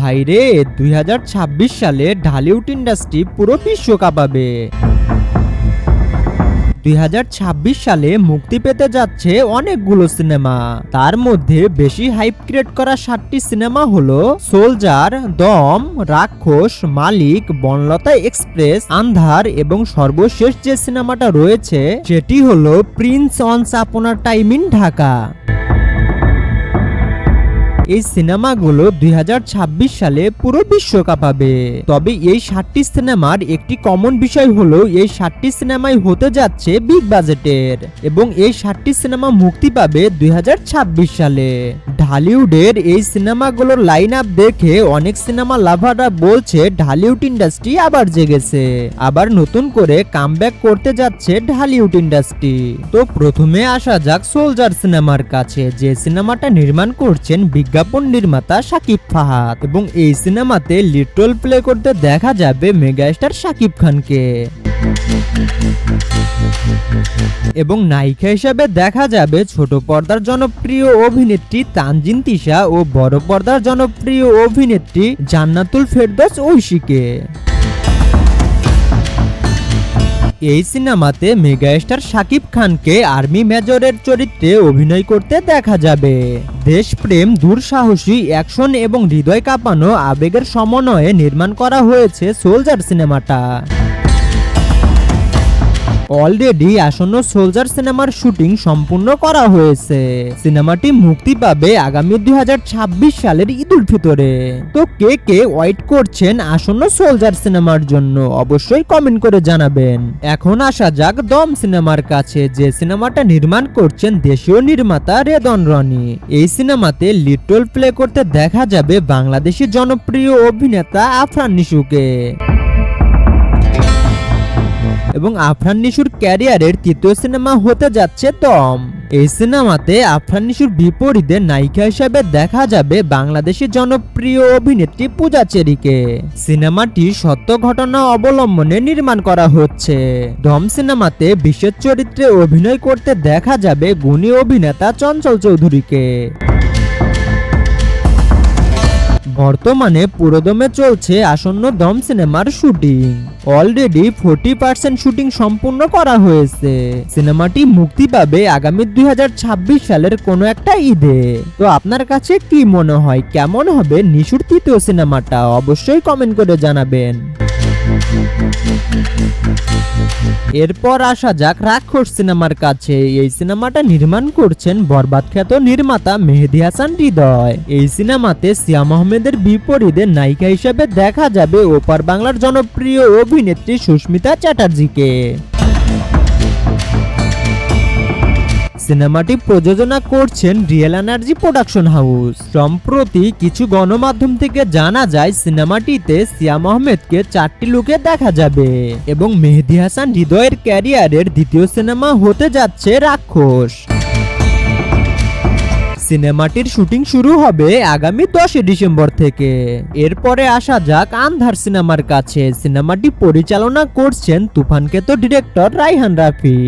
ভাইরে 2026 সালে ঢালিউড ইন্ডাস্ট্রি পুরো বিশ্ব কাঁপাবে। 2026 সালে মুক্তি পেতে যাচ্ছে অনেকগুলো সিনেমা। তার মধ্যে বেশি হাইপ ক্রিয়েট করা 7টি সিনেমা হলো সোলজার, দম, রাক্ষস, মালিক, বনলতা এক্সপ্রেস, আন্ধার এবং সর্বশেষ যে সিনেমাটা রয়েছে সেটি হলো Prince once upon a time in Dhaka. এই সিনেমাগুলো 2026 সালে পুরো বিশ্ব কাঁপাবে। তবে এই 7টি সিনেমার একটি কমন বিষয় হলো এই 7টি সিনেমাই হতে যাচ্ছে বিগ বাজেটের এবং এই 7টি সিনেমা মুক্তি পাবে 2026 সালে। ঢালিউডের এই সিনেমাগুলোর লাইন আপ দেখে অনেক সিনেমা লাভাররা বলছে ঢালিউড ইন্ডাস্ট্রি আবার জেগেছে, আবার নতুন করে কামব্যাক করতে যাচ্ছে ঢালিউড ইন্ডাস্ট্রি। তো প্রথমে আসা যাক সোলজার সিনেমার কাছে, যে সিনেমাটা নির্মাণ করছেন বিজ্ঞাপন নির্মাতা শাকিব ফাহাদ এবং এই সিনেমাতে লিড রোল প্লে করতে দেখা যাবে মেগাস্টার শাকিব খানকে এবং নায়িকা হিসেবে দেখা যাবে ছোট পর্দার জনপ্রিয় অভিনেত্রী তানজিন তিশা ও বড় পর্দার জনপ্রিয় অভিনেত্রী জান্নাতুল ফেরদৌস ঐশীকে। এই সিনেমাতে মেগাস্টার শাকিব খানকে আর্মি মেজরের চরিত্রে অভিনয় করতে দেখা যাবে। দেশপ্রেম, দুঃসাহসী, অ্যাকশন এবং হৃদয় কাঁপানো আবেগের সমন্বয়ে নির্মাণ করা হয়েছে সোলজার সিনেমাটা। অলরেডি আসন্ন সোলজার সিনেমার শুটিং সম্পূর্ণ করা হয়েছে। সিনেমাটি মুক্তি পাবে আগামী 2026 সালের ঈদুল ফিতরে। তো কে কে ওয়েট করছেন আসন্ন সোলজার সিনেমার জন্য অবশ্যই কমেন্ট করে জানাবেন। এখন আসা যাক দম সিনেমার কাছে, যে সিনেমাটা নির্মাণ করছেন দেশীয় নির্মাতা রেদন রনি। এই সিনেমাতে লিড রোল প্লে করতে দেখা যাবে বাংলাদেশি জনপ্রিয় অভিনেতা আফরান নিশুকে এবং আফরান নিশুর ক্যারিয়ারের তৃতীয় সিনেমা হতে যাচ্ছে দম। এই সিনেমাতে আফরান নিশুর বিপরীতে নায়িকা হিসেবে দেখা যাবে বাংলাদেশি জনপ্রিয় অভিনেত্রী পূজা চেরিকে। সিনেমাটি সত্য ঘটনা অবলম্বনে নির্মাণ করা হচ্ছে। দম সিনেমাতে বিশেষ চরিত্রে অভিনয় করতে দেখা যাবে গুণী অভিনেতা চঞ্চল চৌধুরীকে। বর্তমানে পুরোদমে চলছে আসন্ন দম সিনেমার শুটিং। অলরেডি 40% শুটিং সম্পূর্ণ করা হয়েছে। সিনেমাটি মুক্তি পাবে আগামী 2026 সালের কোনো একটা ঈদে। তো আপনার কাছে কি মনে হয়, কেমন হবে নিশুর তৃতীয় সিনেমাটা অবশ্যই কমেন্ট করে জানাবেন। এরপর আসা যাক রাক্ষস সিনেমার কাছে। এই সিনেমাটা নির্মাণ করছেন বরবাদ খ্যাত নির্মাতা মেহেদী হাসান হৃদয়। এই সিনেমাতে সিয়াম আহমেদের বিপরীতে নায়িকা হিসেবে দেখা যাবে ওপার বাংলার জনপ্রিয় অভিনেত্রী সুস্মিতা চ্যাটার্জিকে। সিনেমাটি প্রযোজনা করছেন রিয়েল এনার্জি প্রোডাকশন হাউস। সম্প্রতি কিছু গণমাধ্যম থেকে জানা যায় সিনেমাটিতে সিয়াম আহমেদকে 4টি লুকে দেখা যাবে এবং মেহেদী হাসান হৃদয়ের ক্যারিয়ারের দ্বিতীয় সিনেমা হতে যাচ্ছে রাক্ষস। সিনেমাটির শুটিং শুরু হবে আগামী 10 ডিসেম্বর থেকে। এরপরে আসা যাক আন্ধার সিনেমার কাছে। সিনেমাটি পরিচালনা করছেন তুফানখ্যাত ডিরেক্টর রায়হান রাফি।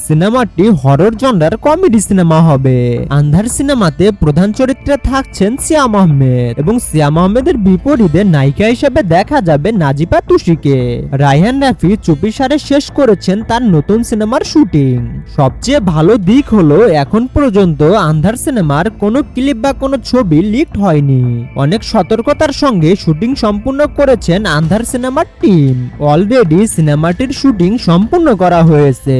সিনেমাটি হরর জনরার কমেডি সিনেমা হবে। আন্ধার সিনেমাতে প্রধান চরিত্রে থাকছেন সিয়াম আহমেদ এবং সিয়াম আহমেদের বিপরীতে নায়িকা হিসেবে দেখা যাবে নাজিবা তুষিকে। রায়হান রাফি চুপিসারে শেষ করেছেন তার নতুন সিনেমার শুটিং। সবচেয়ে ভালো দিক হলো এখন পর্যন্ত আন্ধার সিনেমার কোনো ক্লিপ বা কোনো ছবি লিকড হয়নি। অনেক সতর্কতার সঙ্গে শুটিং সম্পূর্ণ করেছেন আন্ধার সিনেমার টিম। অলরেডি সিনেমাটির শুটিং সম্পূর্ণ করা হয়েছে।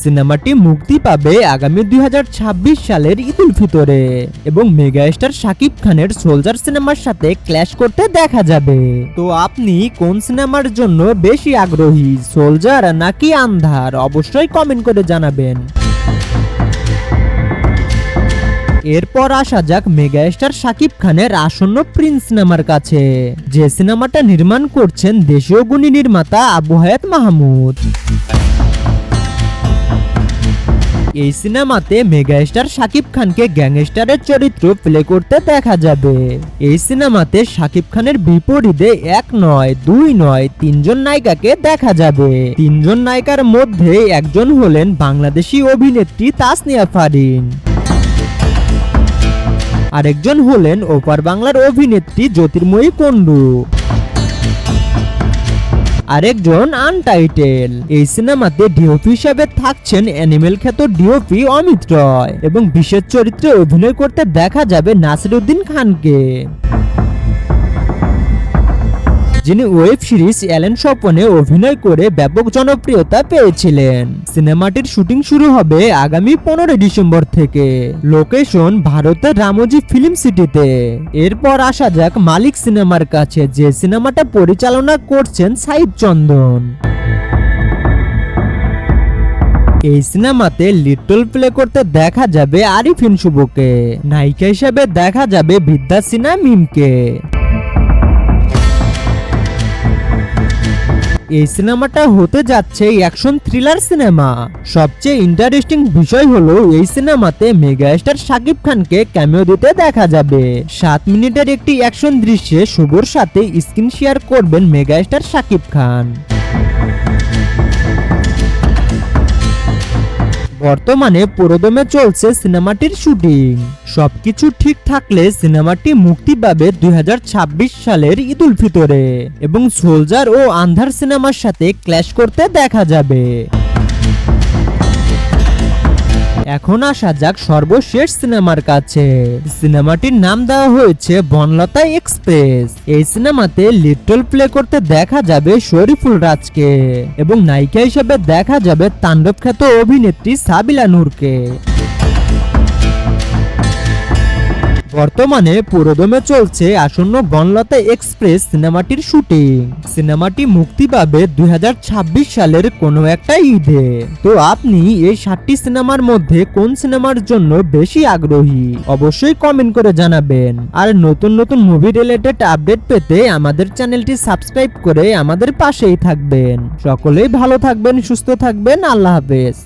সিনেমাটি মুক্তি পাবে আগামী 2026 সালের ঈদুল ফিতরে এবং মেগাস্টার শাকিব খানের সোলজার সিনেমার সাথে ক্ল্যাশ করতে দেখা যাবে। তো আপনি কোন সিনেমার জন্য বেশি আগ্রহী, সোলজার নাকি আন্ধার অবশ্যই কমেন্ট করে জানাবেন। এরপর আসা যাক মেগাস্টার শাকিব খানের আসন্ন প্রিন্স সিনেমার কাছে, যে সিনেমাটা নির্মাণ করছেন দেশীয় গুণী নির্মাতা আবু হায়াত মাহমুদ। এই সিনেমাতে মেগাস্টার শাকিব খানকে গ্যাংস্টারের চরিত্র প্লে করতে দেখা যাবে। এই সিনেমাতে শাকিব খানের বিপরীতে 1 নয় 2 নয় 3 জন নায়িকাকে দেখা যাবে। 3 জন নায়িকার মধ্যে একজন হলেন বাংলাদেশি অভিনেত্রী তাসনিয়া ফারিন। আরেকজন হলেন ওপার বাংলার অভিনেত্রী জ্যোতির্ময়ী কুণ্ডু। আরেকজন আনটাইটেল। এই সিনেমাতে ডিওপি হিসাবে থাকছেন অ্যানিমেল খ্যাত ডিওপি অমিত রয় এবং বিশেষ চরিত্রে অভিনয় করতে দেখা যাবে নাসিরউদ্দিন খানকে, যিনি ওয়েব সিরিজ অ্যালেন স্বপনে অভিনয় করে ব্যাপক জনপ্রিয়তা পেয়েছিলেন। সিনেমাটির শুটিং শুরু হবে আগামী 15 ডিসেম্বর থেকে। লোকেশন ভারতের রামোজি ফিল্ম সিটিতে। এরপর আসা যাক মালিক সিনেমার কাছে, যে সিনেমাটা পরিচালনা করছেন সাইদ চন্দন। এই সিনেমাতে লিড রোল প্লে করতে দেখা যাবে আরিফিন শুভকে। নায়িকা হিসেবে দেখা যাবে বিদ্যা সিনহা মিমকে। এই সিনেমাটা হতে যাচ্ছে অ্যাকশন থ্রিলার সিনেমা। সবচেয়ে ইন্টারেস্টিং বিষয় হলো এই সিনেমাতে মেগাস্টার শাকিব খানকে ক্যামিও দিতে দেখা যাবে। 7 মিনিটের একটি অ্যাকশন দৃশ্যে শুভর সাথে স্ক্রিন শেয়ার করবেন মেগাস্টার শাকিব খান। বর্তমানে পুরোদমে চলছে সিনেমাটির শুটিং। সবকিছু ঠিক থাকলে সিনেমাটি মুক্তি পাবে 2026 সালের ঈদ উল ফিতরে এবং সোলজার ও আন্ধার সিনেমার সাথে ক্ল্যাশ করতে দেখা যাবে। এখন আসা যাক সর্বশেষ সিনেমার কাছে। সিনেমাটির নাম দেওয়া হয়েছে বনলতা এক্সপ্রেস। এই সিনেমাতে লিড রোল প্লে করতে দেখা যাবে শরীফুল রাজকে এবং নায়িকা হিসেবে দেখা যাবে তাণ্ডব খ্যাত অভিনেত্রী সাবিলা নূরকে। বর্তমানে পুরোদমে চলছে আসন্ন বনলতা এক্সপ্রেস সিনেমাটির শুটিং। সিনেমাটি মুক্তি পাবে 2026 সালের কোনো একটা ঈদে। তো আপনি এই 7টি সিনেমার মধ্যে কোন সিনেমার জন্য বেশি আগ্রহী অবশ্যই কমেন্ট করে জানাবেন। আর নতুন নতুন মুভি রিলেটেড আপডেট পেতে আমাদের চ্যানেলটি সাবস্ক্রাইব করে আমাদের পাশেই থাকবেন। সকলেই ভালো থাকবেন, সুস্থ থাকবেন। আল্লাহ হাফেজ।